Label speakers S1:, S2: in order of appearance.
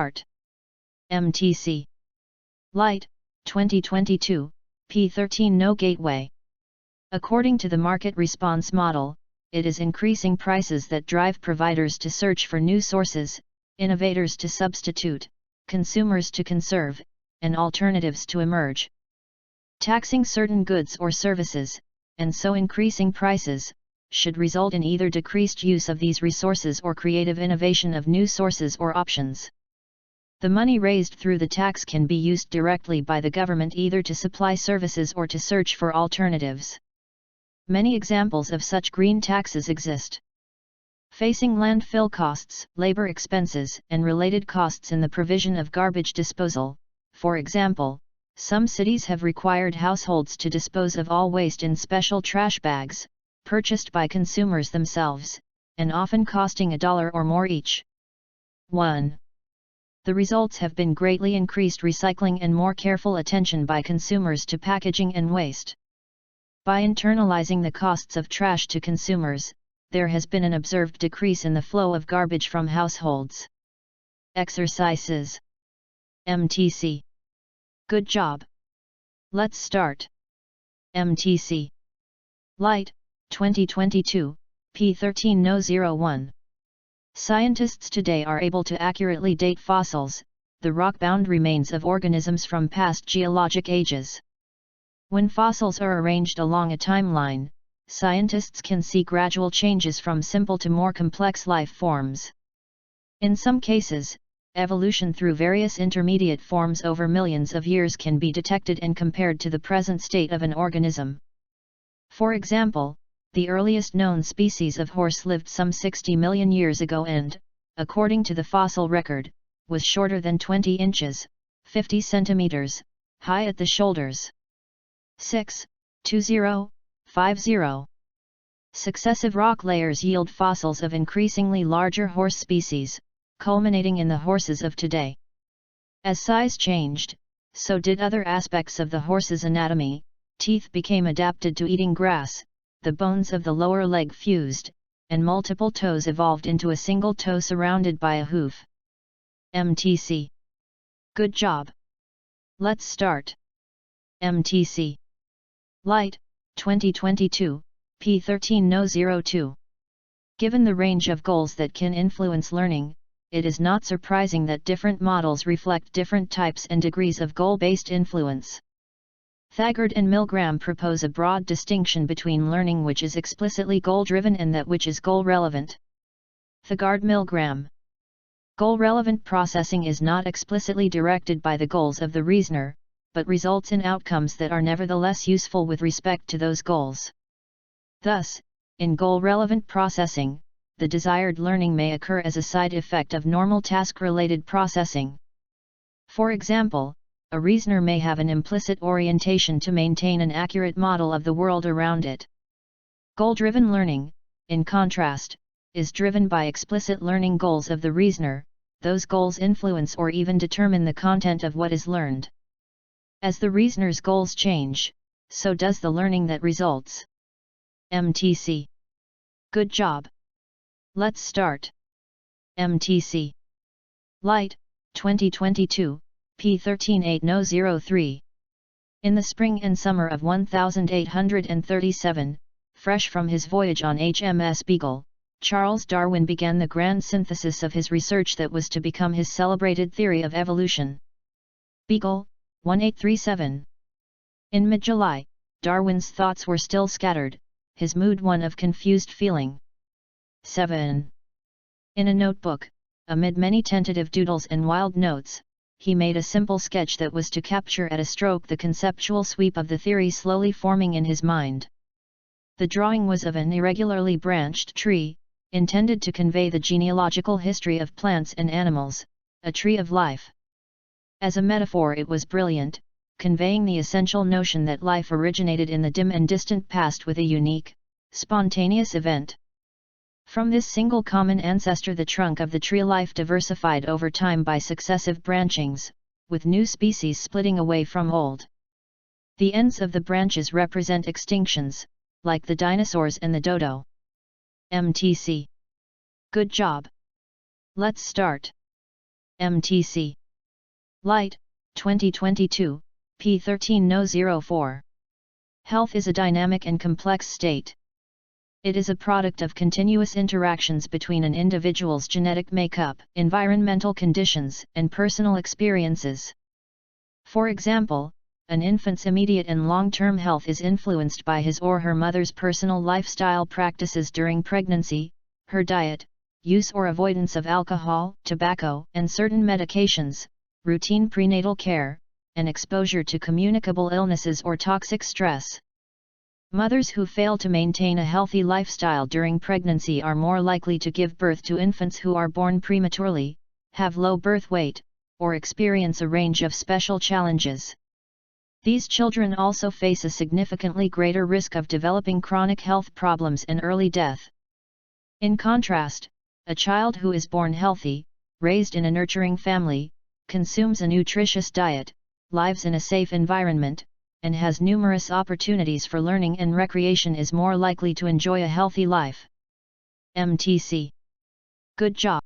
S1: Art. MTC. Light, 2022, P13 No Gateway. According to the market response model, it is increasing prices that drive providers to search for new sources, innovators to substitute, consumers to conserve, and alternatives to emerge. Taxing certain goods or services, and so increasing prices, should result in either decreased use of these resources or creative innovation of new sources or options. The money raised through the tax can be used directly by the government either to supply services or to search for alternatives. Many examples of such green taxes exist. Facing landfill costs, labor expenses, and related costs in the provision of garbage disposal, for example, some cities have required households to dispose of all waste in special trash bags, purchased by consumers themselves, and often costing $1 or more each. 1. The results have been greatly increased recycling and more careful attention by consumers to packaging and waste. By internalizing the costs of trash to consumers, there has been an observed decrease in the flow of garbage from households. Exercises. MTC. Good job. Let's start. MTC. Light, 2022, P13 No 01. Scientists today are able to accurately date fossils, the rock-bound remains of organisms from past geologic ages. When fossils are arranged along a timeline, scientists can see gradual changes from simple to more complex life forms. In some cases, evolution through various intermediate forms over millions of years can be detected and compared to the present state of an organism. For example, the earliest known species of horse lived some 60 million years ago and, according to the fossil record, was shorter than 20 inches, 50 centimeters, high at the shoulders. 6, 20, 50. Successive rock layers yield fossils of increasingly larger horse species, culminating in the horses of today. As size changed, so did other aspects of the horse's anatomy. Teeth became adapted to eating grass, the bones of the lower leg fused, and multiple toes evolved into a single toe surrounded by a hoof. MTC. Good job. Let's start. MTC. Light, 2022, P13 No 02. Given the range of goals that can influence learning, it is not surprising that different models reflect different types and degrees of goal-based influence. Thagard and Milgram propose a broad distinction between learning which is explicitly goal-driven and that which is goal-relevant. Thagard-Milgram. Goal-relevant processing is not explicitly directed by the goals of the reasoner, but results in outcomes that are nevertheless useful with respect to those goals. Thus, in goal-relevant processing, the desired learning may occur as a side effect of normal task-related processing. For example, a reasoner may have an implicit orientation to maintain an accurate model of the world around it. Goal-driven learning, in contrast, is driven by explicit learning goals of the reasoner. Those goals influence or even determine the content of what is learned. As the reasoner's goals change, so does the learning that results. MTC. Good job. Let's start. MTC. Light, 2022, P13 8003. In the spring and summer of 1837, fresh from his voyage on HMS Beagle, Charles Darwin began the grand synthesis of his research that was to become his celebrated theory of evolution. Beagle, 1837. In mid-July, Darwin's thoughts were still scattered, his mood one of confused feeling. 7. In a notebook, amid many tentative doodles and wild notes, he made a simple sketch that was to capture at a stroke the conceptual sweep of the theory slowly forming in his mind. The drawing was of an irregularly branched tree, intended to convey the genealogical history of plants and animals, a tree of life. As a metaphor it was brilliant, conveying the essential notion that life originated in the dim and distant past with a unique, spontaneous event. From this single common ancestor the trunk of the tree life diversified over time by successive branchings, with new species splitting away from old. The ends of the branches represent extinctions, like the dinosaurs and the dodo. MTC. Good job. Let's start. MTC. Light, 2022, p. 13 No. 04. Health is a dynamic and complex state. It is a product of continuous interactions between an individual's genetic makeup, environmental conditions, and personal experiences. For example, an infant's immediate and long-term health is influenced by his or her mother's personal lifestyle practices during pregnancy, her diet, use or avoidance of alcohol, tobacco, and certain medications, routine prenatal care, and exposure to communicable illnesses or toxic stress. Mothers who fail to maintain a healthy lifestyle during pregnancy are more likely to give birth to infants who are born prematurely, have low birth weight, or experience a range of special challenges. These children also face a significantly greater risk of developing chronic health problems and early death. In contrast, a child who is born healthy, raised in a nurturing family, consumes a nutritious diet, lives in a safe environment, and has numerous opportunities for learning and recreation is more likely to enjoy a healthy life. MTC. Good job.